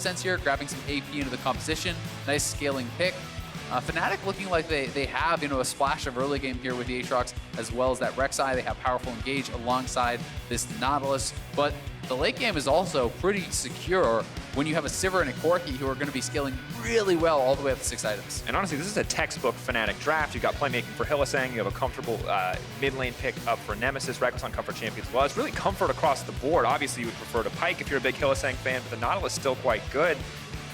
sense here, grabbing some AP into the composition. Nice scaling pick. Fnatic looking like they have, a splash of early game here with the Aatrox, as well as that Rek'Sai. They have powerful engage alongside this Nautilus, but the late game is also pretty secure when you have a Sivir and a Corki who are going to be scaling really well all the way up to 6 items. And honestly, this is a textbook Fnatic draft. You've got playmaking for Hylissang, you have a comfortable mid lane pick up for Nemesis, Rekkles on comfort champion as well. It's really comfort across the board. Obviously, you would prefer to Pyke if you're a big Hylissang fan, but the Nautilus is still quite good.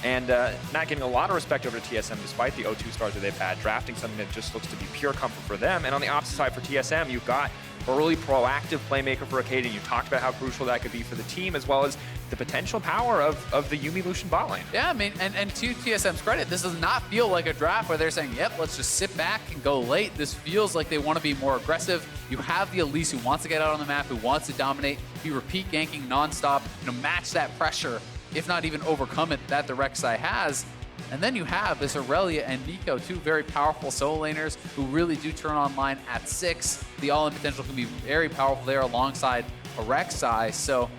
And not getting a lot of respect over to TSM despite the O2 stars that they've had, drafting something that just looks to be pure comfort for them. And on the opposite side for TSM, you've got early proactive playmaker for Arcadian. You talked about how crucial that could be for the team, as well as the potential power of the Yuumi Lucian bot lane. Yeah, I mean, and to TSM's credit, this does not feel like a draft where they're saying, yep, let's just sit back and go late. This feels like they want to be more aggressive. You have the Elise who wants to get out on the map, who wants to dominate, be repeat ganking nonstop, match that pressure, if not even overcome it, that the Rek'Sai has. And then you have this Aurelia and Nico, two very powerful solo laners who really do turn online at 6. The all-in potential can be very powerful there alongside a Rek'Sai, or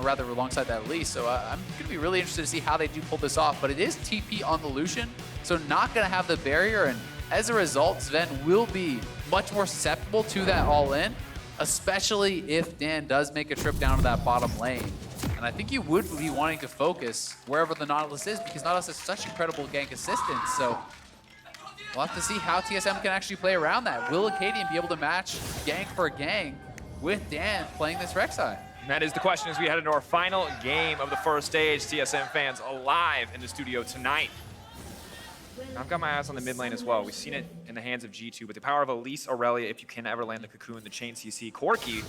rather alongside that Elise. So I'm going to be really interested to see how they do pull this off. But it is TP on the Lucian, so not going to have the barrier. And as a result, Sven will be much more susceptible to that all-in, especially if Dan does make a trip down to that bottom lane. And I think you would be wanting to focus wherever the Nautilus is, because Nautilus has such incredible gank assistance. So we'll have to see how TSM can actually play around that. Will Arcadian be able to match gank for gank with Dan playing this Rek'Sai? And that is the question as we head into our final game of the first stage. TSM fans alive in the studio tonight. I've got my eyes on the mid lane as well. We've seen it in the hands of G2, but the power of Elise, Aurelia, if you can ever land the Cocoon, the Chain CC, Corki,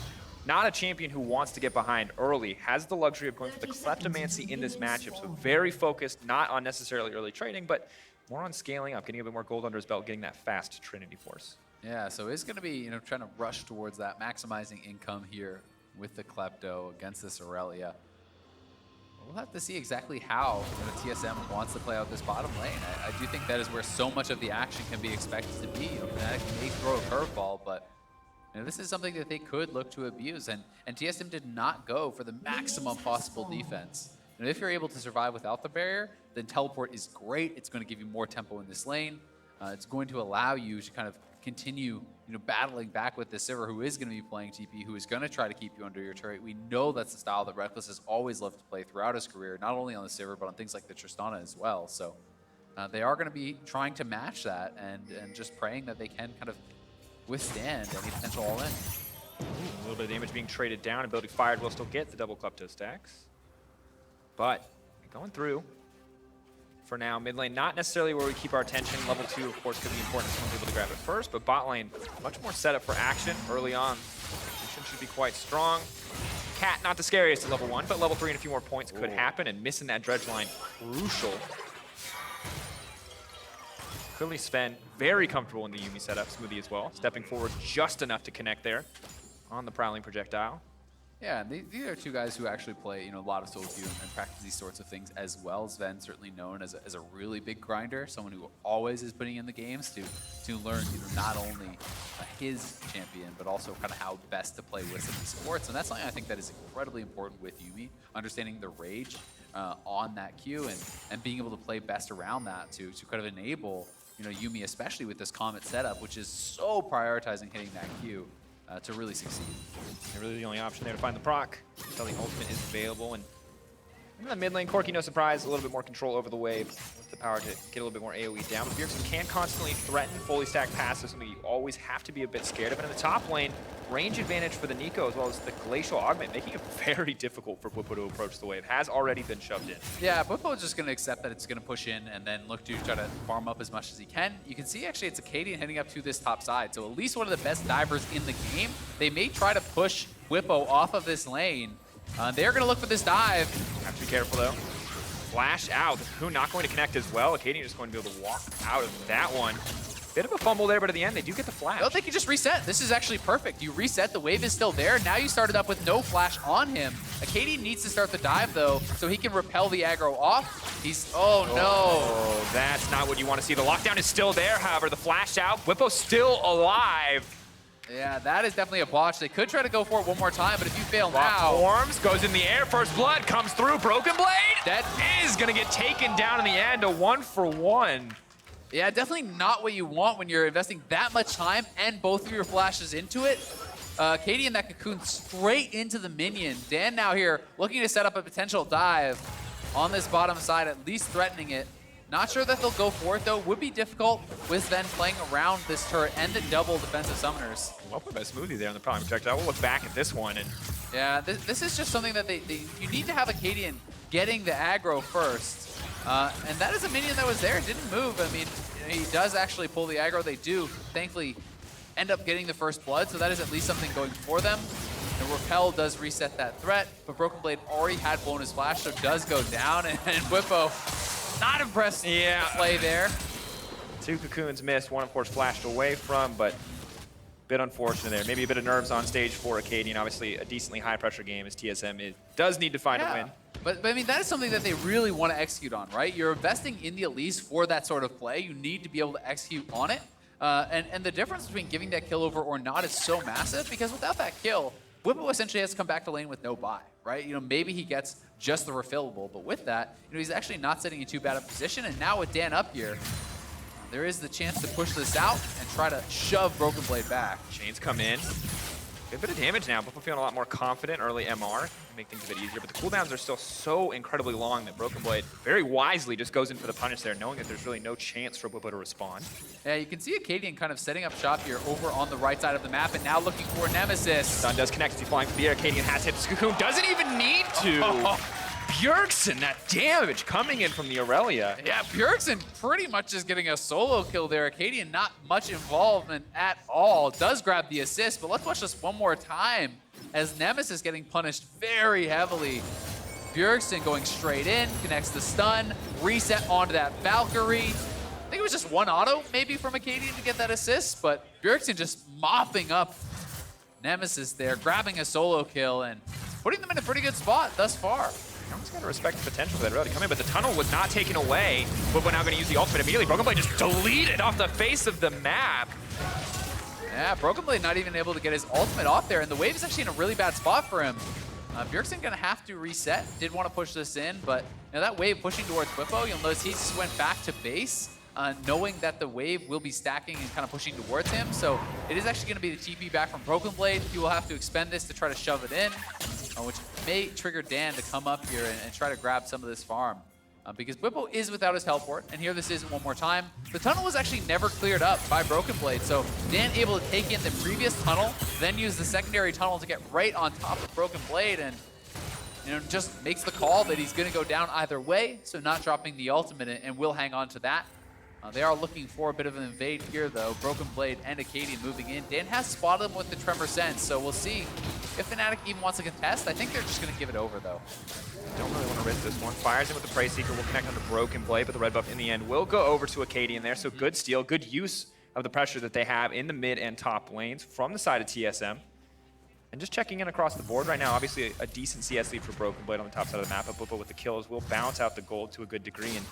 not a champion who wants to get behind early, has the luxury of going for the Kleptomancy in this matchup. So very focused, not on necessarily early trading, but more on scaling up, getting a bit more gold under his belt, getting that fast Trinity Force. Yeah, so it's going to be, trying to rush towards that, maximizing income here with the Klepto against this Aurelia. We'll have to see exactly how TSM wants to play out this bottom lane. I do think that is where so much of the action can be expected to be. Fnatic may throw a curveball, but this is something that they could look to abuse, and TSM did not go for the maximum possible defense. If you're able to survive without the barrier, then teleport is great. It's going to give you more tempo in this lane. It's going to allow you to kind of continue battling back with the Sivir, who is going to be playing TP, who is going to try to keep you under your turret. We know that's the style that Rekkles has always loved to play throughout his career, not only on the Sivir, but on things like the Tristana as well. So they are going to be trying to match that and just praying that they can kind of withstand any potential all-in. A little bit of damage being traded down. Ability fired will still get the double Klepto stacks. But going through for now. Mid lane, not necessarily where we keep our attention. Level 2, of course, could be important if someone's able to grab it first, but bot lane, much more set up for action early on. Lucian should be quite strong. Cat, not the scariest at level 1, but level 3 and a few more points could happen, and missing that dredge line, crucial. Clearly Sven, very comfortable in the Yuumi setup, Smoothie as well, stepping forward just enough to connect there on the Prowling projectile. Yeah, these are two guys who actually play, a lot of solo queue and practice these sorts of things as well. Sven, certainly known as a really big grinder, someone who always is putting in the games to learn, not only his champion, but also kind of how best to play with some of these supports. And that's something I think that is incredibly important with Yuumi, understanding the rage on that queue and being able to play best around that to kind of enable, Yuumi, especially with this Comet setup, which is so prioritizing hitting that queue. To really succeed. And really the only option there to find the proc until the ultimate is available. And in the mid lane, Corki, no surprise, a little bit more control over the wave with the power to get a little bit more AoE down. But Bjergsen can constantly threaten fully stacked passes, something you always have to be a bit scared of. And in the top lane, range advantage for the Nico as well as the Glacial Augment, making it very difficult for Bwipo to approach the wave. Has already been shoved in. Yeah, Bwipo is just going to accept that it's going to push in and then look to try to farm up as much as he can. You can see actually it's Arcadian heading up to this top side, so at least one of the best divers in the game. They may try to push Bwipo off of this lane. They're going to look for this dive. Have to be careful though. Flash out. The Cocoon not going to connect as well. Arcadian just going to be able to walk out of that one. Bit of a fumble there, but at the end, they do get the flash. No, they can just reset. This is actually perfect. You reset, the wave is still there. Now you started up with no flash on him. Arcadian needs to start the dive, though, so he can repel the aggro off. Oh, no. Oh, that's not what you want to see. The lockdown is still there, however. The flash out. Bwipo still alive. Yeah, that is definitely a botch. They could try to go for it one more time, but if you fail now... Forms, goes in the air, first blood comes through, Broken Blade! That is gonna get taken down in the end, a 1-for-1. Yeah, definitely not what you want when you're investing that much time and both of your flashes into it. Katie and that Cocoon straight into the minion. Dan now here looking to set up a potential dive on this bottom side, at least threatening it. Not sure that they'll go for it though. Would be difficult with Sven playing around this turret and the double defensive summoners. Well played by Smoothie there on the prime projectile. We'll look back at this one. And yeah, this is just something that you need to have a Cadian getting the aggro first. And that is a minion that was there. It didn't move. I mean, he does actually pull the aggro. They do, thankfully, end up getting the first blood. So that is at least something going for them. And Repel does reset that threat, but Broken Blade already had blown his flash, so does go down. And Whippo, not impressed with the play there. 2 Cocoons missed, one of course flashed away from, but a bit unfortunate there. Maybe a bit of nerves on stage for Acadian. Obviously a decently high pressure game as TSM does need to find a win. But I mean, that is something that they really want to execute on, right? You're investing in the Elise for that sort of play. You need to be able to execute on it. And the difference between giving that kill over or not is so massive, because without that kill, Whippo essentially has to come back to lane with no buy, right? You know, maybe he gets just the refillable, but with that, you know, he's actually not sitting in too bad a position. And now with Dan up here, there is the chance to push this out and try to shove Broken Blade back. Chains come in. A bit of damage now. Whippo feeling a lot more confident. Early MR make things a bit easier, but the cooldowns are still so incredibly long that Broken Blade very wisely just goes in for the punish there, knowing that there's really no chance for Whippo to respond. Yeah, you can see Acadian kind of setting up shop here over on the right side of the map, and now looking for Nemesis. Stun does connect as he's flying through the air. Acadian has hit the Cocoon, doesn't even need to. Bjergsen, that damage coming in from the Aurelia. Yeah, Bjergsen pretty much is getting a solo kill there. Acadian not much involvement at all. Does grab the assist, but let's watch this one more time as Nemesis getting punished very heavily. Bjergsen going straight in, connects the stun, reset onto that Valkyrie. I think it was just one auto maybe from Acadian to get that assist, but Bjergsen just mopping up Nemesis there, grabbing a solo kill and putting them in a pretty good spot thus far. Someone's got to respect the potential for that ability to come in, but the tunnel was not taken away. But we're now going to use the ultimate immediately. Broken Blade just deleted off the face of the map. Yeah, Broken Blade not even able to get his ultimate off there, and the wave is actually in a really bad spot for him. Bjergsen going to have to reset. Did want to push this in, but you know, that wave pushing towards Whippo, you'll notice he just went back to base, knowing that the wave will be stacking and kind of pushing towards him. So it is actually going to be the TP back from Broken Blade. He will have to expend this to try to shove it in, which may trigger Dan to come up here and try to grab some of this farm. Because Whippo is without his teleport, and here this is one more time. The tunnel was actually never cleared up by Broken Blade, so Dan able to take in the previous tunnel, then use the secondary tunnel to get right on top of Broken Blade, and you know, just makes the call that he's going to go down either way, so not dropping the ultimate and will hang on to that. They are looking for a bit of an invade here, though. Broken Blade and Acadian moving in. Dan has spotted him with the Tremor Sense, so we'll see if Fnatic even wants to contest. I think they're just going to give it over, though. Don't really want to risk this one. Fires in with the Prey Seeker. Will connect on the Broken Blade, but the red buff in the end will go over to Acadian there. So good steal, good use of the pressure that they have in the mid and top lanes from the side of TSM. And just checking in across the board right now, obviously a decent CS lead for Broken Blade on the top side of the map, but Whippo with the kills will bounce out the gold to a good degree. And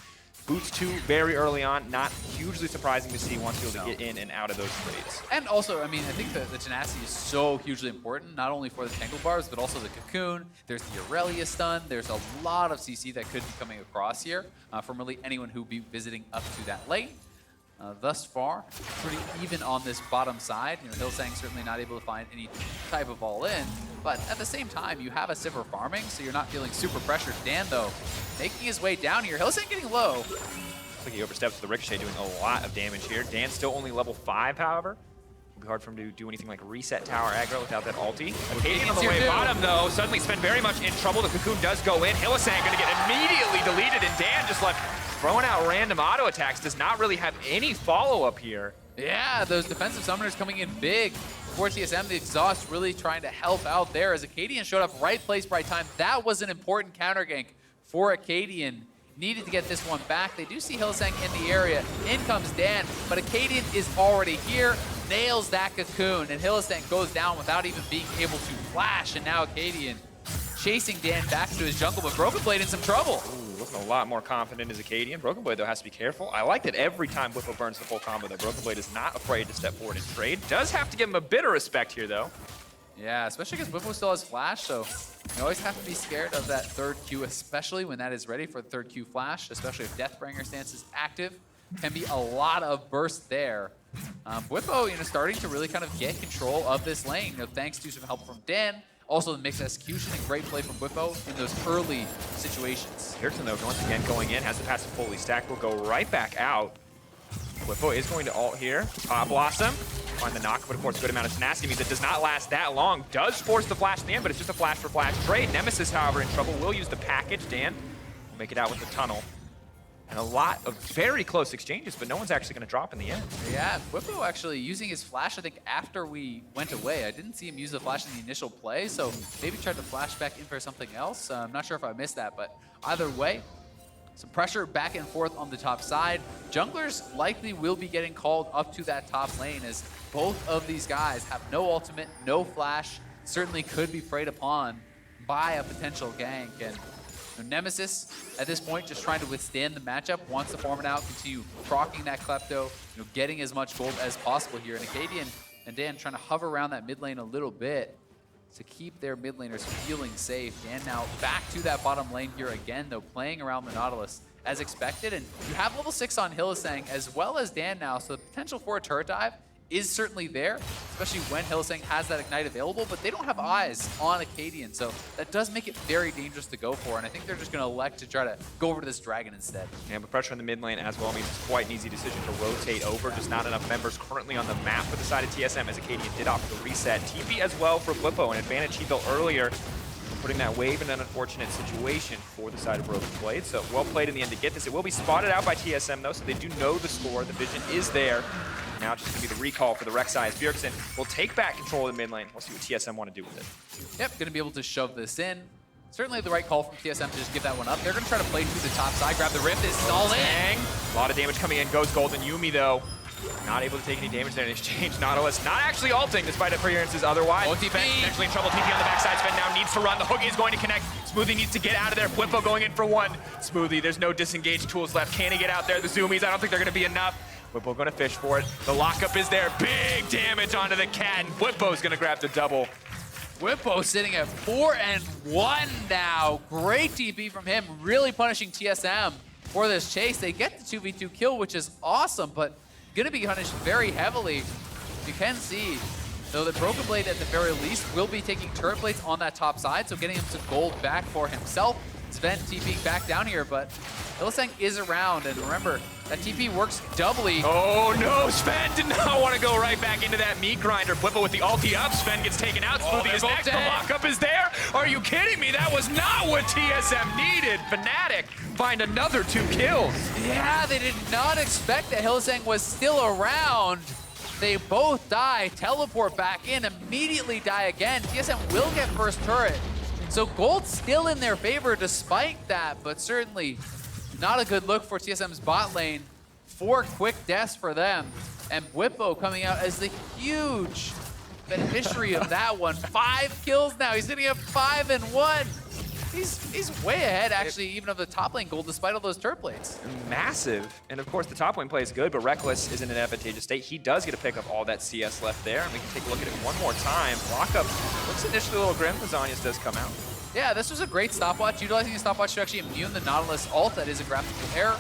Boots 2 very early on, not hugely surprising to see once you're able to get in and out of those trades. And also, I mean, I think the tenacity is so hugely important, not only for the Tangle Bars, but also the Cocoon. There's the Aurelia stun. There's a lot of CC that could be coming across here from really anyone who be visiting up to that lane. Thus far, pretty even on this bottom side. You know, Hillsang certainly not able to find any type of all-in, but at the same time, you have a Sivir farming, so you're not feeling super pressured. Dan, though, making his way down here. Hillsang getting low. Looks like he oversteps with the Ricochet, doing a lot of damage here. Dan's still only level 5, however. It'll be hard for him to do anything like reset tower aggro without that ulti. Acadian on the way bottom, though, suddenly spent very much in trouble. The Cocoon does go in. Hillsang going to get immediately deleted, and Dan just left throwing out random auto attacks. Does not really have any follow-up here. Yeah, those defensive summoners coming in big for TSM. The exhaust really trying to help out there as Acadian showed up right place, right time. That was an important counter gank for Acadian. Needed to get this one back. They do see Hillsang in the area. In comes Dan, but Acadian is already here. Nails that Cocoon, and Hillsang goes down without even being able to flash. And now Acadian chasing Dan back to his jungle, but Broken Blade in some trouble. Ooh, looking a lot more confident as Acadian. Broken Blade, though, has to be careful. I like that every time Whippo burns the full combo, though, Broken Blade is not afraid to step forward and trade. Does have to give him a bit of respect here, though. Yeah, especially because Whippo still has flash, so you always have to be scared of that third Q, especially when that is ready for the third Q flash, especially if Deathbringer stance is active. Can be a lot of burst there. Whippo, starting to really kind of get control of this lane, thanks to some help from Dan. Also, the mixed execution and great play from Whippo in those early situations. Pearson, though, once again going in, has the passive fully stacked, will go right back out. Whippo is going to ult here. Pop Blossom. Find the knock, but of course, a good amount of tenacity means it does not last that long. Does force the flash in the end, but it's just a flash for flash trade. Nemesis, however, in trouble, will use the package. Dan will make it out with the tunnel. And a lot of very close exchanges, but no one's actually going to drop in the end. Yeah, Whippo actually using his flash, I think, after we went away. I didn't see him use the flash in the initial play, so maybe tried to flash back in for something else. I'm not sure if I missed that, but either way, some pressure back and forth on the top side. Junglers likely will be getting called up to that top lane as both of these guys have no ultimate, no flash, certainly could be preyed upon by a potential gank. And Nemesis, at this point, just trying to withstand the matchup, wants to farm it out, continue proccing that Klepto, getting as much gold as possible here. And Acadian and Dan trying to hover around that mid lane a little bit to keep their mid laners feeling safe. Dan now back to that bottom lane here again, though, playing around the Nautilus as expected. And you have level 6 on Hylissang as well as Dan now, so the potential for a turret dive is certainly there, especially when Hylissang has that Ignite available, but they don't have eyes on Acadian, so that does make it very dangerous to go for, and I think they're just going to elect to try to go over to this Dragon instead. Yeah, but pressure in the mid lane as well means it's quite an easy decision to rotate over. Just not enough members currently on the map for the side of TSM, as Acadian did opt the reset. TP as well for Whippo, an advantage he built earlier, putting that wave in an unfortunate situation for the side of Broken Blade. So well played in the end to get this. It will be spotted out by TSM, though, so they do know the score. The vision is there. Now it's just going to be the recall for the Rek'Sai. Bjergsen will take back control of the mid lane. We'll see what TSM want to do with it. Yep, going to be able to shove this in. Certainly the right call from TSM to just give that one up. They're going to try to play through the top side, grab the Rift. It's all in. A lot of damage coming in. Goes Golden. Yumi, though, not able to take any damage there in exchange. Nautilus not actually ulting, despite appearances otherwise. Sven potentially in trouble. TP on the backside. Sven now needs to run. The hook is going to connect. Smoothie needs to get out of there. Whippo going in for one. Smoothie, there's no disengaged tools left. Can he get out there? The zoomies, I don't think they're going to be enough. Whippo going to fish for it. The lockup is there. Big damage onto the cat, and Whippo's going to grab the double. Whippo sitting at 4-1 now. Great TP from him, really punishing TSM for this chase. They get the 2v2 kill, which is awesome, but going to be punished very heavily. You can see, though, that Broken Blade at the very least will be taking turret plates on that top side, so getting him some gold back for himself. Sven TP back down here, but Hylissang is around, and remember, that TP works doubly. Oh no, Sven did not want to go right back into that meat grinder. Whippo with the ulti up, Sven gets taken out. Smoothie is next, the lockup is there. Are you kidding me? That was not what TSM needed. Fnatic find another 2 kills. Yeah, they did not expect that Hylissang was still around. They both die, teleport back in, immediately die again. TSM will get first turret. So gold still in their favor despite that, but certainly not a good look for TSM's bot lane. 4 quick deaths for them. And Whippo coming out as the huge beneficiary of that one. 5 kills now. He's sitting at 5-1. He's way ahead, actually, even of the top lane gold, despite all those turret plates. Massive. And of course, the top lane play is good, but Reckless is in an advantageous state. He does get to pick up all that CS left there, and we can take a look at it one more time. Lockup looks initially a little grim. Lasagnas does come out. Yeah, this was a great stopwatch, utilizing the stopwatch to actually immune the Nautilus ult. That is a graphical error,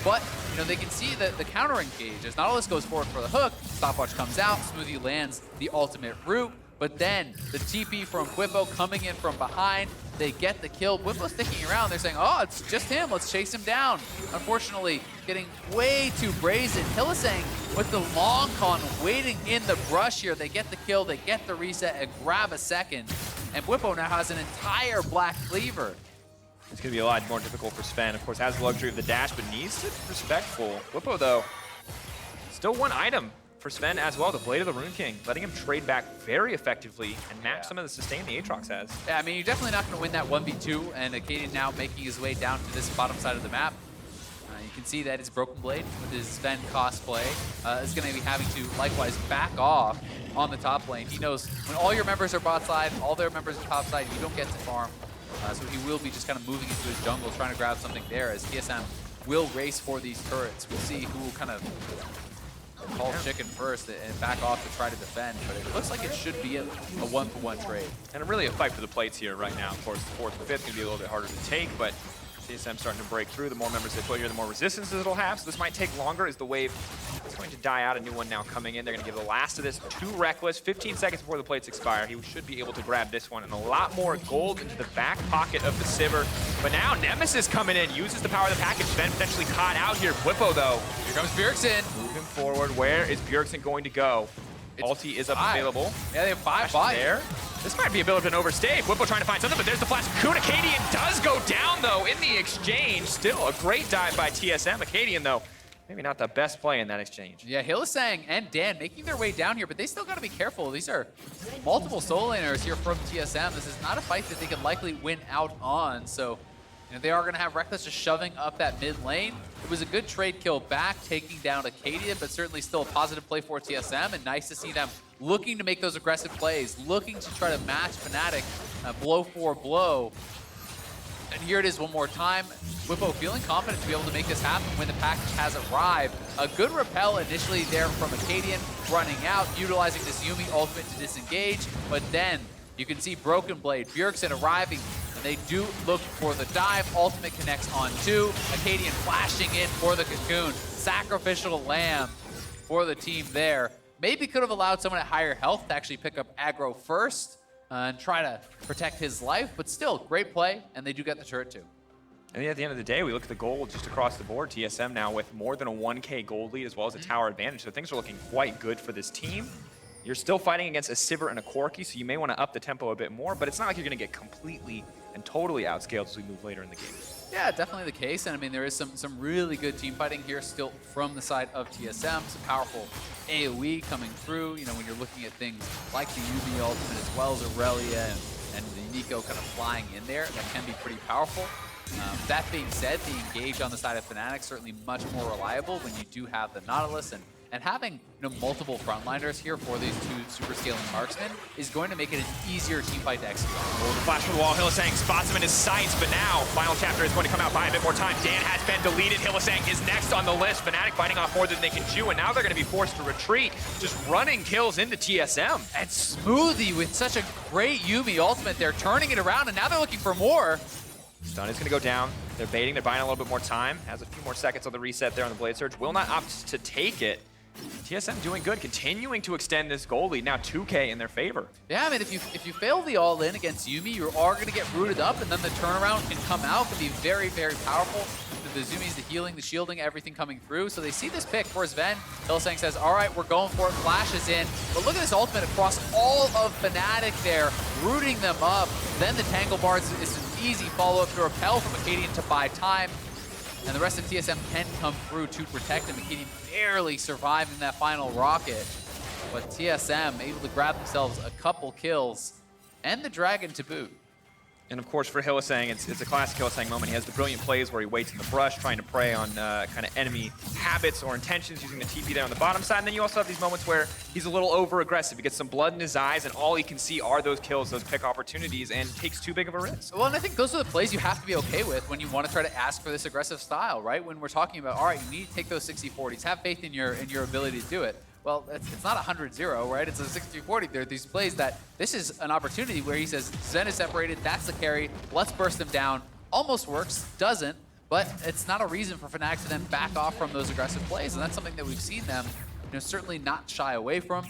but they can see the counter engage. As Nautilus goes forward for the hook, stopwatch comes out, Smoothie lands the ultimate root, but then the TP from Whippo coming in from behind, they get the kill. Whippo sticking around, they're saying, oh, it's just him, let's chase him down. Unfortunately, getting way too brazen. Hylissang with the long con waiting in the brush here. They get the kill, they get the reset, and grab a second. And Whippo now has an entire black cleaver. It's going to be a lot more difficult for Sven. Of course, has the luxury of the dash, but needs to be respectful. Whippo, though, still one item for Sven as well, the Blade of the Rune King, letting him trade back very effectively and match some of the sustain the Aatrox has. Yeah, I mean, you're definitely not going to win that 1v2, and Acadian now making his way down to this bottom side of the map. You can see that his Broken Blade with his Sven cosplay is going to be having to likewise back off on the top lane. He knows when all your members are bot side, all their members are top side, you don't get to farm. So he will be just kind of moving into his jungle, trying to grab something there as TSM will race for these turrets. We'll see who will kind of call chicken first and back off to try to defend, but it looks like it should be a one-for-one trade. And really a fight for the plates here right now. Of course, the 4th and 5th can be a little bit harder to take, but TSM starting to break through. The more members they put here, the more resistance it'll have. So this might take longer as the wave is going to die out. A new one now coming in. They're going to give the last of this to Reckless. 15 seconds before the plates expire. He should be able to grab this one. And a lot more gold into the back pocket of the Sivir. But now Nemesis coming in. Uses the power of the package. Then potentially caught out here. Bwipo though. Here comes Bjergsen. Moving forward. Where is Bjergsen going to go? Ulti is up available. Yeah, they have 5 by there. This might be a bit of an overstay. Bwipo trying to find something, but there's the flash. Acadian does go down, though, in the exchange. Still a great dive by TSM. Acadian, though, maybe not the best play in that exchange. Yeah, Hylissang and Dan making their way down here, but they still got to be careful. These are multiple solo laners here from TSM. This is not a fight that they can likely win out on, so they are going to have Reckless just shoving up that mid lane. It was a good trade kill back, taking down Acadia, but certainly still a positive play for TSM, and nice to see them looking to make those aggressive plays, looking to try to match Fnatic blow for blow. And here it is one more time. Bwipo feeling confident to be able to make this happen when the package has arrived. A good repel initially there from Acadian, running out, utilizing this Yuumi ultimate to disengage, but then you can see Broken Blade, Bjergsen arriving, and they do look for the dive. Ultimate connects on 2. Acadian flashing in for the cocoon. Sacrificial lamb for the team there. Maybe could have allowed someone at higher health to actually pick up aggro first and try to protect his life, but still, great play, and they do get the turret too. And at the end of the day, we look at the gold just across the board. TSM now with more than a 1K gold lead as well as a tower advantage, so things are looking quite good for this team. You're still fighting against a Sivir and a Corki, so you may want to up the tempo a bit more, but it's not like you're going to get completely and totally outscaled as we move later in the game. Yeah, definitely the case, and I mean, there is some really good team fighting here still from the side of TSM. Some powerful AoE coming through, when you're looking at things like the Yuumi ultimate as well as Aurelia and the Nico kind of flying in there, that can be pretty powerful. That being said, the engage on the side of Fnatic certainly much more reliable when you do have the Nautilus, and having multiple frontliners here for these 2 super scaling marksmen is going to make it an easier team fight to execute. Oh, the flash from the wall, Hylissang spots him in his sights, but now final chapter is going to come out by a bit more time. Dan has been deleted. Hylissang is next on the list. Fnatic biting off more than they can chew, and now they're going to be forced to retreat, just running kills into TSM. And Smoothie with such a great Yuumi ultimate, they're turning it around, and now they're looking for more. Stun is going to go down. They're baiting. They're buying a little bit more time. Has a few more seconds on the reset there on the Blade Surge. Will not opt to take it. TSM doing good, continuing to extend this goal lead, now 2K in their favor. Yeah, I mean, if you fail the all-in against Yuumi, you are going to get rooted up, and then the turnaround can come out, can be very, very powerful. The Zoomies, the healing, the shielding, everything coming through. So they see this pick for Sven. Hylissang says, all right, we're going for it, flashes in. But look at this ultimate across all of Fnatic there, rooting them up. Then the Tangle Bards is an easy follow-up to repel from Acadian to buy time. And the rest of TSM can come through to protect him. Acadian barely surviving that final rocket. But TSM able to grab themselves a couple kills and the dragon to boot. And of course for Hylissang, it's a classic Hylissang moment. He has the brilliant plays where he waits in the brush, trying to prey on kind of enemy habits or intentions, using the TP there on the bottom side. And then you also have these moments where he's a little over-aggressive. He gets some blood in his eyes, and all he can see are those kills, those pick opportunities, and takes too big of a risk. Well, and I think those are the plays you have to be okay with when you want to try to ask for this aggressive style, right? When we're talking about, all right, you need to take those 60-40s, have faith in your ability to do it. Well, it's not 100-0, right? It's a 60-40. There are these plays that this is an opportunity where he says, Zen is separated, that's the carry, let's burst them down. Almost works, doesn't, but it's not a reason for Fnatic to then back off from those aggressive plays, and that's something that we've seen them certainly not shy away from,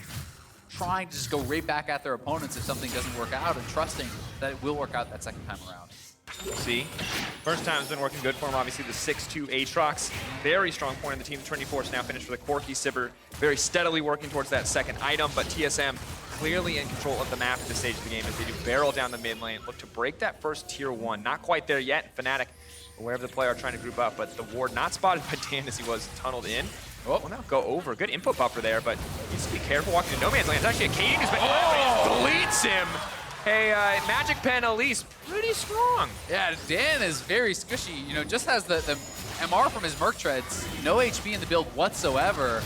trying to just go right back at their opponents if something doesn't work out, and trusting that it will work out that second time around. See, first time has been working good for him. Obviously, the 6-2 Aatrox, very strong point in the team. The Trinity Force now finished for the Corki Sivir, very steadily working towards that second item. But TSM clearly in control of the map at this stage of the game as they do barrel down the mid lane, look to break that first tier 1. Not quite there yet. Fnatic, or wherever the player are trying to group up, but the ward not spotted by Dan as he was tunneled in. Oh, well, now go over. Good input buffer there, but needs to be careful walking to no man's land. It's actually Acadian who's been deletes him. Hey, Magic Pen Elise, pretty strong. Yeah, Dan is very squishy. Just has the MR from his Merc Treads, no HP in the build whatsoever.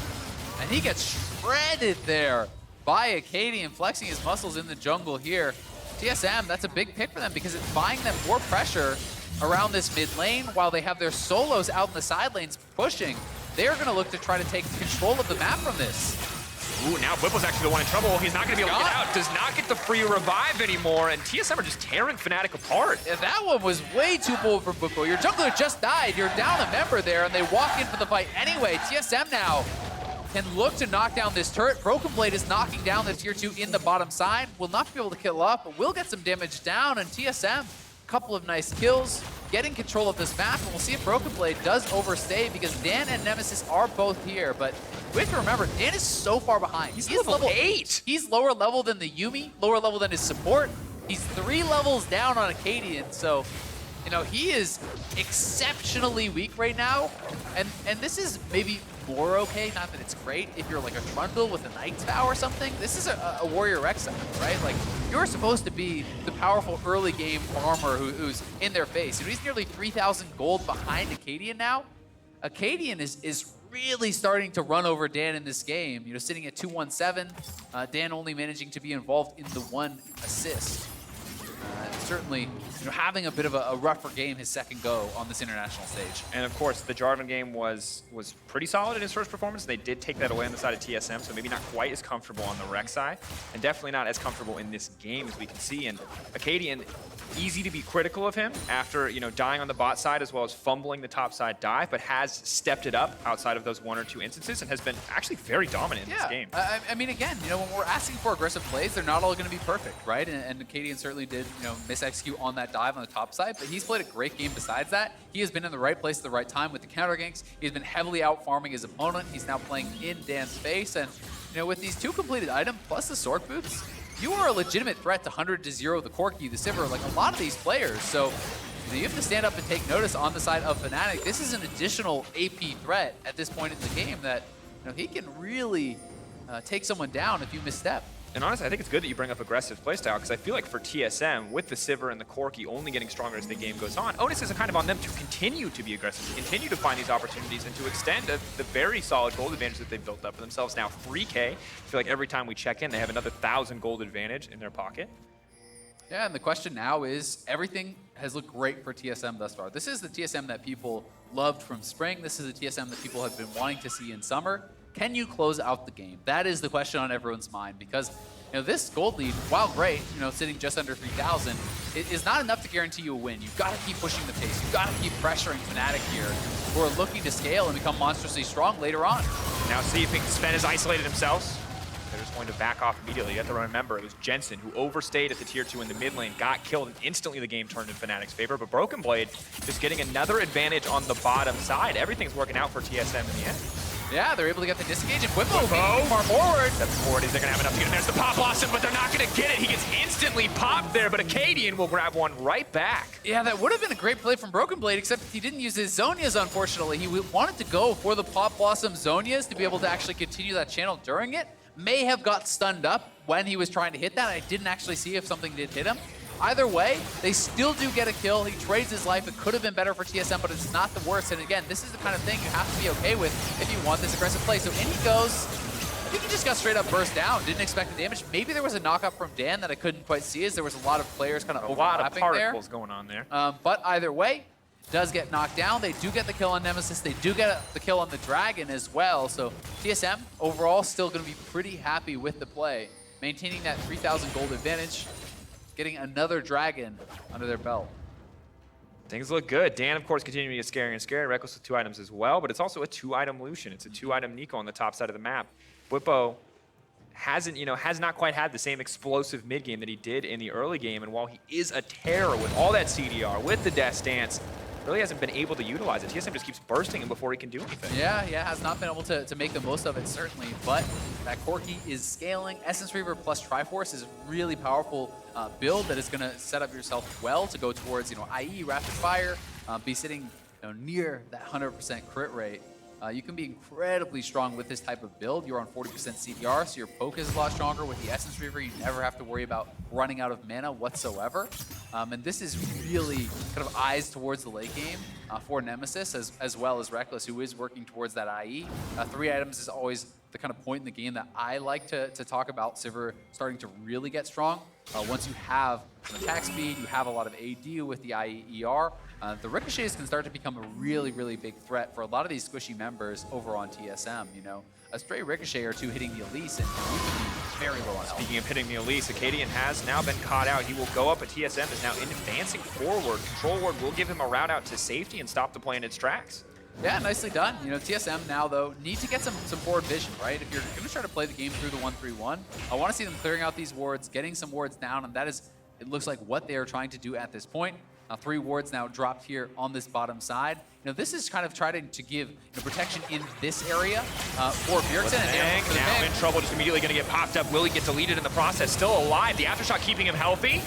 And he gets shredded there by Acadian, flexing his muscles in the jungle here. TSM, that's a big pick for them because it's buying them more pressure around this mid lane while they have their solos out in the side lanes pushing. They're going to look to try to take control of the map from this. Ooh, now Whipple's actually the one in trouble. He's not going to be able to get out. Does not get the free revive anymore, and TSM are just tearing Fnatic apart. Yeah, that one was way too bold for Whipple. Your jungler just died. You're down a member there, and they walk in for the fight anyway. TSM now can look to knock down this turret. Broken Blade is knocking down the tier 2 in the bottom side. Will not be able to kill off, but will get some damage down, and TSM, a couple of nice kills, getting control of this map, and we'll see if Broken Blade does overstay because Dan and Nemesis are both here, but we have to remember, Dan is so far behind. He's level 8. He's lower level than the Yuumi, lower level than his support. He's 3 levels down on Acadian, so, you know, he is exceptionally weak right now, and this is maybe more okay, not that it's great, if you're like a Trundle with a Knight's Vow or something. This is a Warrior Rex setup, right? Like, you're supposed to be the powerful early game farmer who's in their face. You know, he's nearly 3,000 gold behind Acadian now. Acadian is really starting to run over Dan in this game. You know, sitting at 217, Dan only managing to be involved in the 1 assist. Certainly, you know, having a bit of a rougher game his second go on this international stage. And of course, the Jarvan game was pretty solid in his first performance. They did take that away on the side of TSM, so maybe not quite as comfortable on the Rex side, and definitely not as comfortable in this game as we can see. And Acadian, easy to be critical of him after, you know, dying on the bot side as well as fumbling the top side dive, but has stepped it up outside of those 1 or 2 instances and has been actually very dominant in this game. I mean, again, you know, when we're asking for aggressive plays, they're not all going to be perfect, right? And Acadian certainly did, you know, mis-execute on that dive on the top side, but he's played a great game besides that. He has been in the right place at the right time with the counter ganks. He's been heavily out farming his opponent. He's now playing in Dan's space, and, you know, with these 2 completed items plus the sword boots, you are a legitimate threat to 100-0 the Corki, the Sivir, like a lot of these players. So you have to stand up and take notice on the side of Fnatic. This is an additional AP threat at this point in the game that, you know, he can really take someone down if you misstep. And honestly, I think it's good that you bring up aggressive playstyle because I feel like for TSM, with the Sivir and the Corki only getting stronger as the game goes on, onus is kind of on them to continue to be aggressive, to continue to find these opportunities, and to extend the very solid gold advantage that they've built up for themselves. Now 3K, I feel like every time we check in, they have another 1,000 gold advantage in their pocket. Yeah, and the question now is, everything has looked great for TSM thus far. This is the TSM that people loved from spring. This is the TSM that people have been wanting to see in summer. Can you close out the game? That is the question on everyone's mind because, you know, this gold lead, while great, you know, sitting just under 3,000, it is not enough to guarantee you a win. You've got to keep pushing the pace. You've got to keep pressuring Fnatic here, who are looking to scale and become monstrously strong later on. Now see if Sven has isolated himself. They're just going to back off immediately. You have to remember, it was Jensen who overstayed at the tier 2 in the mid lane, got killed, and instantly the game turned in Fnatic's favor. But Broken Blade just getting another advantage on the bottom side. Everything's working out for TSM in the end. Yeah, they're able to get the disengage, and Whippo far forward. Steps forward. Is they're going to have enough to get him? There's the Pop Blossom, but they're not going to get it. He gets instantly popped there, but Acadian will grab one right back. Yeah, that would have been a great play from Broken Blade, except he didn't use his Zonias, unfortunately. He wanted to go for the Pop Blossom Zonias to be able to actually continue that channel during it. May have got stunned up when he was trying to hit that. I didn't actually see if something did hit him. Either way, they still do get a kill. He trades his life. It could have been better for TSM, but it's not the worst. And again, this is the kind of thing you have to be okay with if you want this aggressive play. So in he goes. I think he just got straight up burst down. Didn't expect the damage. Maybe there was a knockup from Dan that I couldn't quite see as there was a lot of players kind of overlapping there. A lot of particles going on there. But either way, does get knocked down. They do get the kill on Nemesis. They do get the kill on the Dragon as well. So TSM overall still going to be pretty happy with the play, maintaining that 3,000 gold advantage, getting another Dragon under their belt. Things look good. Dan, of course, continuing to get scarier and scarier. Reckless with 2 items as well, but it's also a 2-item Lucian. It's a 2-item Nico on the top side of the map. Whippo has not quite had the same explosive mid game that he did in the early game, and while he is a terror with all that CDR, with the Death Dance, really hasn't been able to utilize it. TSM just keeps bursting him before he can do anything. Yeah, has not been able to make the most of it, certainly, but that Corki is scaling. Essence Reaver plus Triforce is a really powerful build that is going to set up yourself well to go towards, IE, Rapid Fire, be sitting near that 100% crit rate. You can be incredibly strong with this type of build. You're on 40% CDR, so your poke is a lot stronger. With the Essence Reaver, you never have to worry about running out of mana whatsoever. And this is really kind of eyes towards the late game for Nemesis, as well as Reckless, who is working towards that IE. 3 items is always the kind of point in the game that I like to talk about Sivir starting to really get strong. Once you have some attack speed, you have a lot of AD with the IER, the ricochets can start to become a really, really big threat for a lot of these squishy members over on TSM. You know, a stray ricochet or two hitting the Elise, and you can be very low on health. Speaking of hitting the Elise, Acadian has now been caught out. He will go up, but TSM is now advancing forward. Control Ward will give him a route out to safety and stop the play in its tracks. Yeah, nicely done. You know, TSM now, though, need to get some forward vision, right? If you're going to try to play the game through the 1-3-1, I want to see them clearing out these wards, getting some wards down, and that is, it looks like, what they are trying to do at this point. 3 wards now dropped here on this bottom side. You know, this is kind of trying to give protection in this area for Bjergsen. And now in trouble, just immediately going to get popped up. Will he get deleted in the process? Still alive. The aftershock keeping him healthy.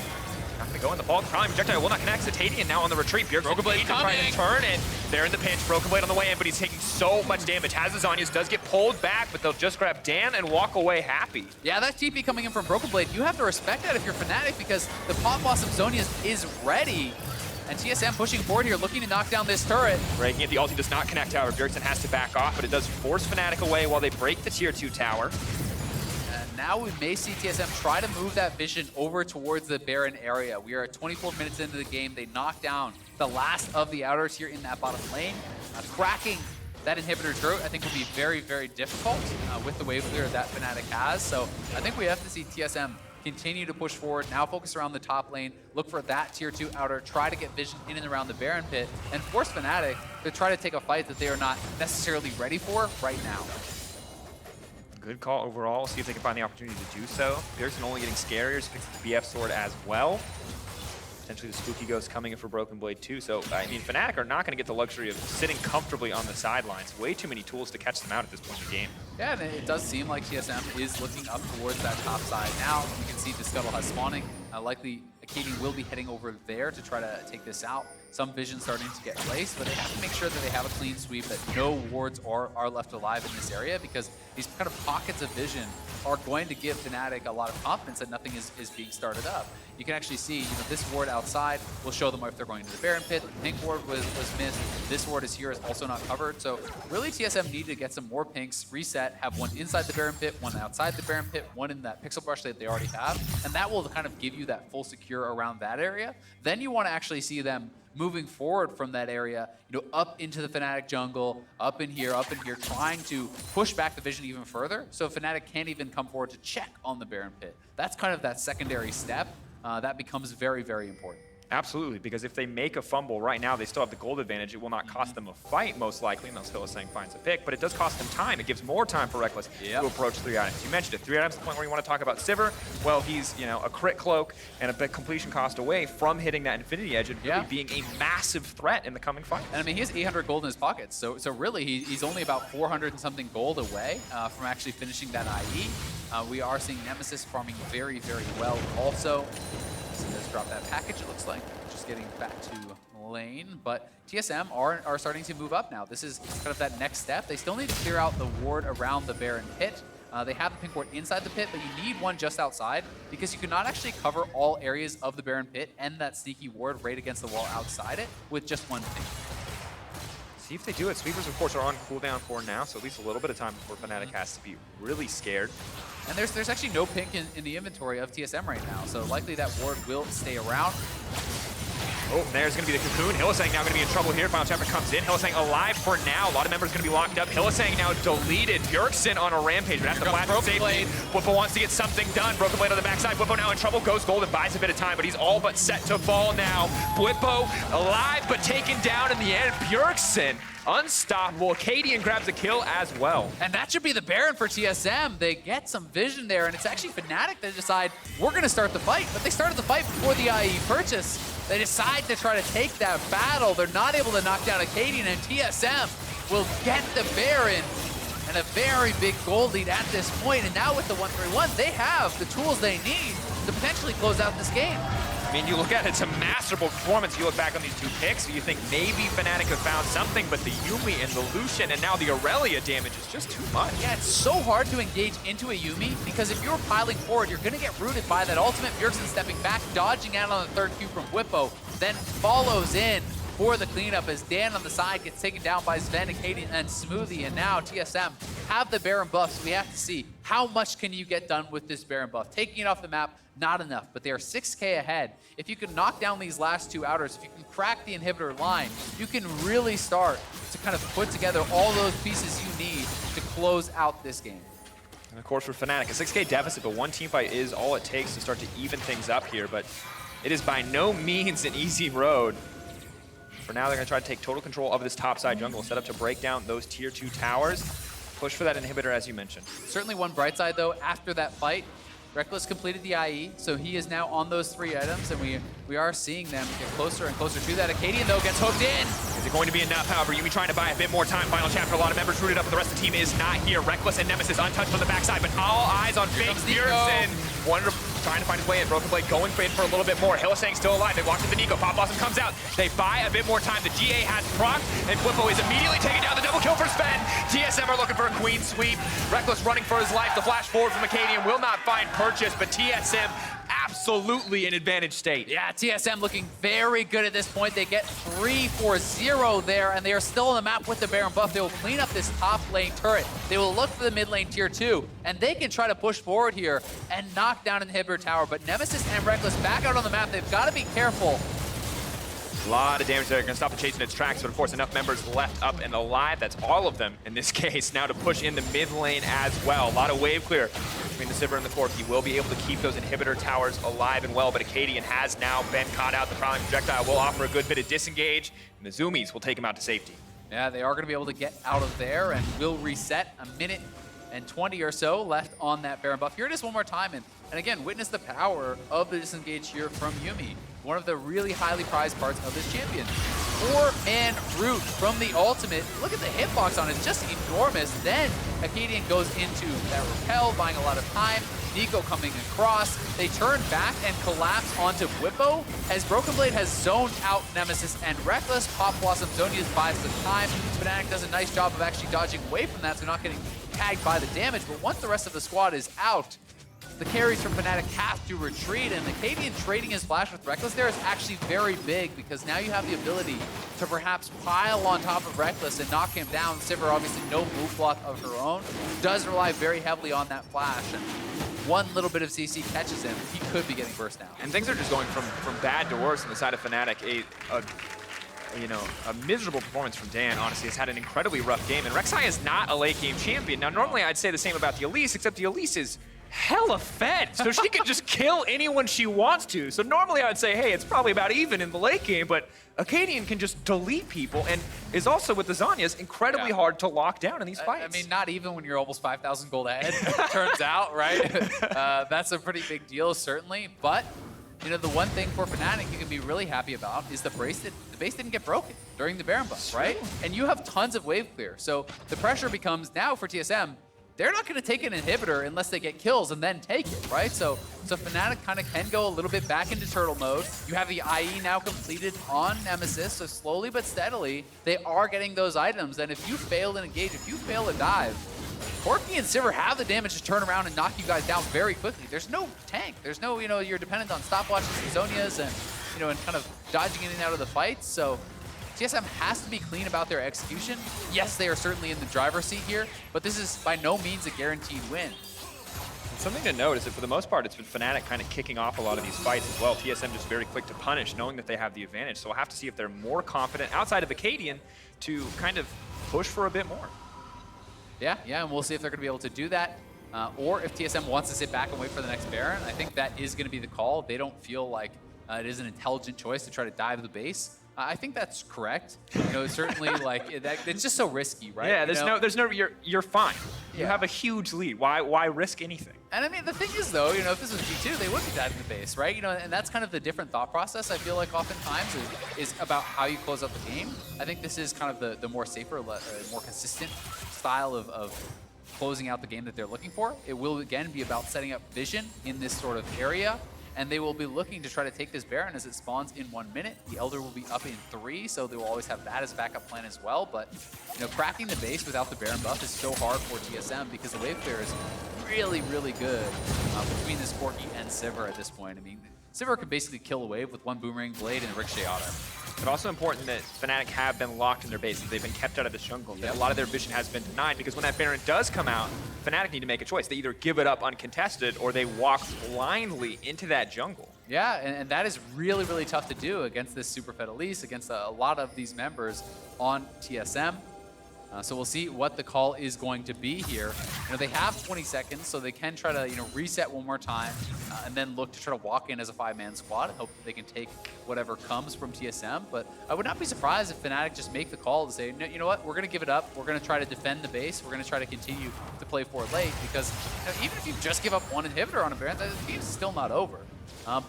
Not going to go in the ball. Prime projectile will not connect. Cetadian now on the retreat. Bjergsen Broken Blade trying to turn it. They're in the pinch. Broken Blade on the way in, but he's taking so much damage. Has his Zhonya's, does get pulled back, but they'll just grab Dan and walk away happy. Yeah, that TP coming in from Broken Blade, you have to respect that if you're Fnatic, because the pop boss of Zhonya's is ready. And TSM pushing forward here, looking to knock down this turret. Breaking it, the ulti does not connect, however. Bjergsen has to back off, but it does force Fnatic away while they break the tier 2 tower. And now we may see TSM try to move that vision over towards the Baron area. We are at 24 minutes into the game. They knock down the last of the outers here in that bottom lane. Cracking that inhibitor turret, I think, will be very, very difficult with the wave clear that Fnatic has. So I think we have to see TSM continue to push forward, now focus around the top lane, look for that tier 2 outer, try to get vision in and around the Baron pit, and force Fnatic to try to take a fight that they are not necessarily ready for right now. Good call overall. See if they can find the opportunity to do so. Bjergsen only getting scarier, so picks the BF sword as well. Potentially the Spooky Ghost coming in for Broken Blade too. So, I mean, Fnatic are not going to get the luxury of sitting comfortably on the sidelines. Way too many tools to catch them out at this point in the game. Yeah, and it does seem like TSM is looking up towards that top side now. You can see the Scuttle has spawning. Likely Acadian will be heading over there to try to take this out. Some vision starting to get placed, but they have to make sure that they have a clean sweep, that no wards are left alive in this area, because these kind of pockets of vision are going to give Fnatic a lot of confidence that nothing is being started up. You can actually see, you know, this ward outside will show them if they're going to the Baron pit. The pink ward was missed. This ward is here, is also not covered. So really TSM need to get some more pinks, reset, have one inside the Baron pit, one outside the Baron pit, one in that pixel brush that they already have, and that will kind of give you that full secure around that area. Then you want to actually see them moving forward from that area, you know, up into the Fnatic jungle, up in here, trying to push back the vision even further, so Fnatic can't even come forward to check on the Baron pit. That's kind of that secondary step that becomes very, very important. Absolutely, because if they make a fumble right now, they still have the gold advantage. It will not cost them a fight, most likely, unless Hylissang finds a pick, but it does cost them time. It gives more time for Reckless to approach 3 items. You mentioned it, 3 items, the point where you want to talk about Sivir. Well, he's, you know, a crit cloak and a bit completion cost away from hitting that Infinity Edge and really being a massive threat in the coming fight. And I mean, he has 800 gold in his pockets, so really he's only about 400 and something gold away from actually finishing that IE. We are seeing Nemesis farming very, very well also. So let's drop that package, it looks like. Just getting back to lane, but TSM are starting to move up now. This is kind of that next step. They still need to clear out the ward around the Baron pit. They have the pink ward inside the pit, but you need one just outside, because you cannot actually cover all areas of the Baron pit and that sneaky ward right against the wall outside it with just one pink. See if they do it. Sweepers, of course, are on cooldown for now, so at least a little bit of time before Fnatic has to be really scared. And there's actually no pink in the inventory of TSM right now, so likely that ward will stay around. Oh, there's going to be the cocoon. Hylissang now going to be in trouble here. Final chapter comes in. Hylissang alive for now. A lot of members going to be locked up. Hylissang now deleted. Bjergsen on a rampage, but has to blast safely. Bwipo wants to get something done. Broken Blade on the backside. Bwipo now in trouble. Goes gold and buys a bit of time, but he's all but set to fall now. Bwipo alive, but taken down in the end. Bjergsen unstoppable. Acadian grabs a kill as well. And that should be the Baron for TSM. They get some vision there, and it's actually Fnatic that decide, we're going to start the fight. But they started the fight before the IE purchase. They decide to try to take that battle. They're not able to knock down Acadian, and TSM will get the Baron. And a very big gold lead at this point. And now with the 1-3-1, they have the tools they need to potentially close out this game. I mean, you look at it, it's a masterful performance. You look back on these 2 picks, you think maybe Fnatic have found something, but the Yuumi and the Lucian and now the Aurelia damage is just too much. Yeah, it's so hard to engage into a Yuumi, because if you're piling forward, you're going to get rooted by that ultimate. Bjergsen stepping back, dodging out on the 3rd Q from Bwipo, then follows in for the cleanup as Dan on the side gets taken down by Sven, Acadian, and Smoothie. And now TSM have the Baron buff, so we have to see how much can you get done with this Baron buff. Taking it off the map, not enough, but they are 6K ahead. If you can knock down these last two outers, if you can crack the inhibitor line, you can really start to kind of put together all those pieces you need to close out this game. And of course for Fnatic, a 6K deficit, but one teamfight is all it takes to start to even things up here, but it is by no means an easy road. For now, they're going to try to take total control of this topside jungle, set up to break down those tier 2 towers, push for that inhibitor as you mentioned. Certainly one bright side though, after that fight, Reckless completed the IE, so he is now on those 3 items, and we are seeing them get closer and closer to that. Acadian, though, gets hooked in. Is it going to be enough? However, Yuumi trying to buy a bit more time. Final chapter, a lot of members rooted up, but the rest of the team is not here. Reckless and Nemesis untouched on the backside, but all eyes on Fake Pearson. Trying to find his way in. Broken Blade going in for a little bit more. Hylissang's still alive. They walk to the Nico. Pop Blossom comes out. They buy a bit more time. The GA has proc, and Flippo is immediately taking down the double kill for Sven. TSM are looking for a queen sweep. Reckless running for his life. The flash forward from Acadian will not find purchase, but TSM absolutely in advantage state. Yeah, TSM looking very good at this point. They get 3-4-0 there, and they are still on the map with the Baron buff. They will clean up this top lane turret. They will look for the mid lane tier 2, and they can try to push forward here and knock down an inhibitor tower. But Nemesis and Reckless back out on the map. They've got to be careful. A lot of damage there. Going to stop the chase in its tracks, but of course enough members left up and alive. That's all of them in this case. Now to push in the mid lane as well. A lot of wave clear between the Sivir and the Corki. He will be able to keep those inhibitor towers alive and well, but Acadian has now been caught out. The Prowling Projectile will offer a good bit of disengage, and the Zoomies will take him out to safety. Yeah, they are going to be able to get out of there and will reset. A minute and 20 or so left on that Baron buff. Here it is one more time, and again, witness the power of the disengage here from Yuumi. One of the really highly prized parts of this champion. 4-man root from the ultimate. Look at the hitbox on it, it's just enormous. Then Acadian goes into that repel, buying a lot of time. Nico coming across. They turn back and collapse onto Whippo as Broken Blade has zoned out Nemesis and Reckless. Pop Blossom Zonia's buys some time. Fnatic does a nice job of actually dodging away from that, so not getting tagged by the damage. But once the rest of the squad is out, the carries from Fnatic have to retreat, and Acadian trading his flash with Reckless there is actually very big because now you have the ability to perhaps pile on top of Reckless and knock him down. Sivir, obviously no move block of her own, does rely very heavily on that flash, and one little bit of CC catches him, he could be getting burst down. And things are just going from bad to worse on the side of Fnatic. A miserable performance from Dan, honestly, has had an incredibly rough game, and Rek'Sai is not a late game champion. Now, normally I'd say the same about the Elise, except the Elise is hella fed, so she can just kill anyone she wants to. So normally I would say, hey, it's probably about even in the late game, but Acadian can just delete people and is also, with the Zhonya's, incredibly hard to lock down in these fights. I mean, not even when you're almost 5,000 gold ahead, turns out, right? That's a pretty big deal, certainly. But, you know, the one thing for Fnatic you can be really happy about is the base didn't get broken during the Baron buff, right? And you have tons of wave clear. So the pressure becomes now for TSM, they're not going to take an inhibitor unless they get kills and then take it, right? So Fnatic kind of can go a little bit back into turtle mode. You have the IE now completed on Nemesis, so slowly but steadily, they are getting those items. And if you fail to engage, if you fail to dive, Corki and Sivir have the damage to turn around and knock you guys down very quickly. There's no tank. There's no, you're dependent on stopwatches and Zonias and, and kind of dodging in and out of the fights. So TSM has to be clean about their execution. Yes, they are certainly in the driver's seat here, but this is by no means a guaranteed win. And something to note is that for the most part, it's been Fnatic kind of kicking off a lot of these fights as well. TSM just very quick to punish, knowing that they have the advantage. So we'll have to see if they're more confident outside of Acadian to kind of push for a bit more. Yeah, and we'll see if they're going to be able to do that. Or if TSM wants to sit back and wait for the next Baron. I think that is going to be the call. They don't feel like it is an intelligent choice to try to dive the base. I think that's correct. Certainly, it's just so risky, right? Yeah, you're fine. Yeah. You have a huge lead. Why risk anything? And I mean, the thing is, though, if this was G2, they would be diving the base, right? And that's kind of the different thought process. I feel like oftentimes is about how you close out the game. I think this is kind of the more safer, more consistent style of closing out the game that they're looking for. It will again be about setting up vision in this sort of area. And they will be looking to try to take this Baron as it spawns in 1 minute. The Elder will be up in 3, so they will always have that as a backup plan as well. But, cracking the base without the Baron buff is so hard for TSM because the wave clear is really, really good between this Corki and Sivir at this point. I mean, Sivir can basically kill a wave with one Boomerang Blade and a Ricochet auto. But also important that Fnatic have been locked in their bases. They've been kept out of the jungle. A lot of their vision has been denied because when that Baron does come out, Fnatic need to make a choice. They either give it up uncontested or they walk blindly into that jungle. Yeah, and that is really, really tough to do against this Super Fed Elise, against a lot of these members on TSM. So we'll see what the call is going to be here. They have 20 seconds, so they can try to reset one more time and then look to try to walk in as a 5-man squad and hope that they can take whatever comes from TSM. But I would not be surprised if Fnatic just make the call to say, no, you know what, we're going to give it up. We're going to try to defend the base. We're going to try to continue to play forward late because even if you just give up one inhibitor on a Baron, the game's still not over.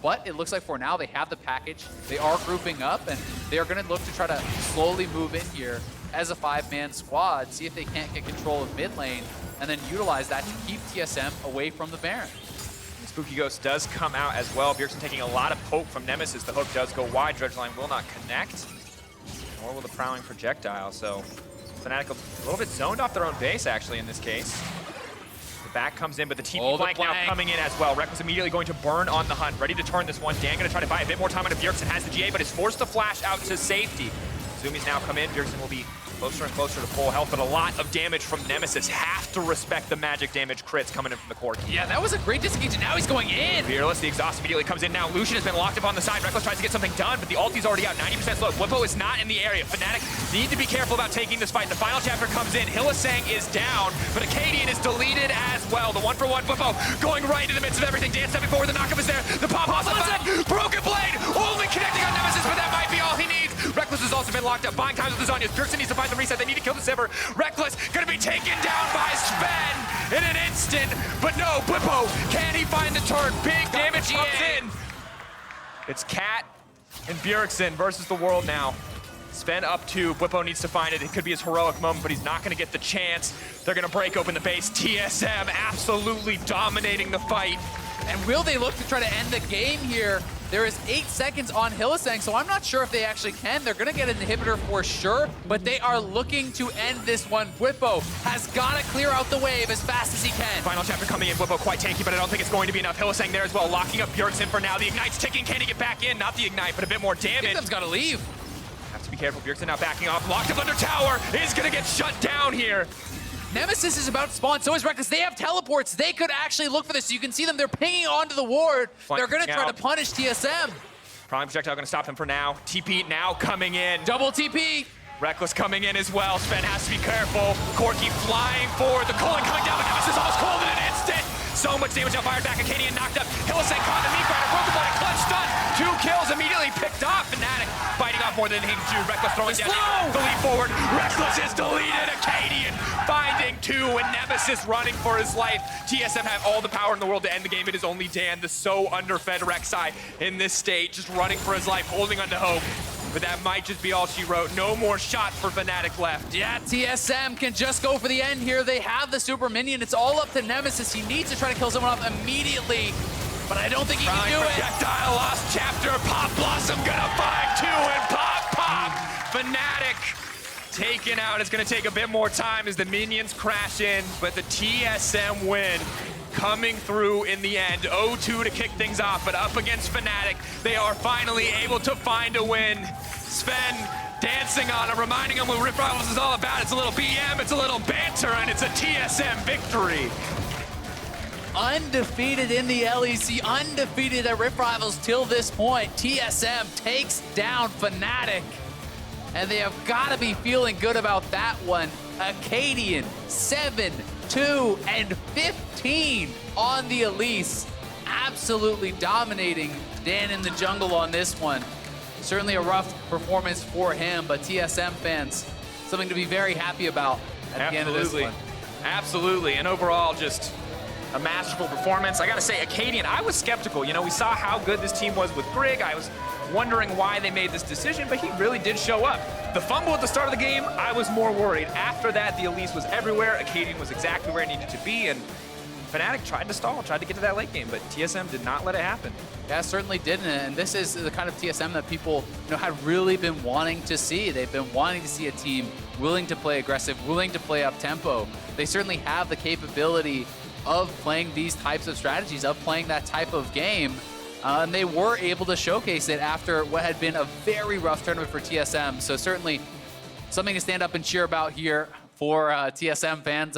But it looks like for now they have the package. They are grouping up, and they are going to look to try to slowly move in here as a 5-man squad, see if they can't get control of mid lane, and then utilize that to keep TSM away from the Baron. Spooky Ghost does come out as well. Bjergsen taking a lot of poke from Nemesis. The hook does go wide. Dredgeline will not connect, nor will the prowling projectile. So Fnatic a little bit zoned off their own base, actually, in this case. The back comes in, but the TP flank now coming in as well. Reckless immediately going to burn on the hunt, ready to turn this one. Dan going to try to buy a bit more time into Bjergsen. Has the GA, but is forced to flash out to safety. Zoomies now come in. Bjergsen will be closer and closer to full health, but a lot of damage from Nemesis. Have to respect the magic damage crits coming in from the core. Yeah, that was a great disengage, and now he's going in. Fearless, the exhaust immediately comes in now. Lucian has been locked up on the side. Reckless tries to get something done, but the ulti's already out, 90% slow. Bwipo is not in the area. Fnatic need to be careful about taking this fight. The final chapter comes in. Hylissang is down, but Acadian is deleted as well. The 1-for-1 Bwipo going right in the midst of everything. Dan stepping forward, the knockup is there. The pop-off's on back. Broken Blade, only connecting on Nemesis, but that might be all he needs. Reckless has also been locked up. Buying time with the Zhonya's. Bjergsen needs to find the reset. They need to kill the Sivir. Reckless gonna be taken down by Sven in an instant, but no, Bwipo, can he find the turn? Big damage comes in. It's Cat and Bjergsen versus the world now. Sven up 2, Bwipo needs to find it. It could be his heroic moment, but he's not gonna get the chance. They're gonna break open the base. TSM absolutely dominating the fight. And will they look to try to end the game here? There is 8 seconds on Hylissang, so I'm not sure if they actually can. They're going to get an inhibitor for sure, but they are looking to end this one. Bwipo has got to clear out the wave as fast as he can. Final chapter coming in. Bwipo quite tanky, but I don't think it's going to be enough. Hylissang there as well, locking up Bjergsen for now. The Ignite's ticking. Can he get back in? Not the Ignite, but a bit more damage. TSM's got to leave. Have to be careful. Bjergsen now backing off. Locked up under tower. Is going to get shut down here. Nemesis is about to spawn, so is Reckless. They have teleports. They could actually look for this. So you can see them. They're pinging onto the ward. They're going to try to punish TSM. Prime projectile going to stop him for now. TP now coming in. Double TP. Reckless coming in as well. Sven has to be careful. Corki flying forward. The cooling coming down, but Nemesis almost cooled in an instant. So much damage now fired back. Acadian knocked up. Hylissang caught the meat grinder. Broken Blade, clutch stun. 2 kills immediately picked off. Fnatic biting off more than he can do. Reckless throwing down the lead forward. Reckless is deleted. Acadian finding 2 and Nemesis running for his life. TSM have all the power in the world to end the game. It is only Dan, the so underfed Rek'Sai in this state, just running for his life, holding on to hope. But that might just be all she wrote. No more shots for Fnatic left. Yeah, TSM can just go for the end here. They have the super minion. It's all up to Nemesis. He needs to try to kill someone off immediately, but I don't think he can do it. Projectile, lost chapter. Pop Blossom gonna find 2 and pop. Fnatic taken out. It's gonna take a bit more time as the minions crash in, but the TSM win coming through in the end. 0-2 to kick things off, but up against Fnatic, they are finally able to find a win. Sven dancing on him, reminding him what Rift Rivals is all about. It's a little BM, it's a little banter, and it's a TSM victory. Undefeated in the LEC, undefeated at Rift Rivals till this point. TSM takes down Fnatic, and they have got to be feeling good about that one. Acadian, 7, 2, and 15 on the Elise. Absolutely dominating Dan in the jungle on this one. Certainly a rough performance for him, but TSM fans, something to be very happy about at the end of this one. Absolutely, and overall just a masterful performance. I gotta say, Acadian, I was skeptical. You know, we saw how good this team was with Grig. I was wondering why they made this decision, but he really did show up. The fumble at the start of the game, I was more worried. After that, the Elise was everywhere. Acadian was exactly where it needed to be, and Fnatic tried to stall, tried to get to that late game, but TSM did not let it happen. Yeah, certainly didn't, and this is the kind of TSM that people had really been wanting to see. They've been wanting to see a team willing to play aggressive, willing to play up-tempo. They certainly have the capability of playing these types of strategies, of playing that type of game, And they were able to showcase it after what had been a very rough tournament for TSM. So certainly something to stand up and cheer about here for TSM fans.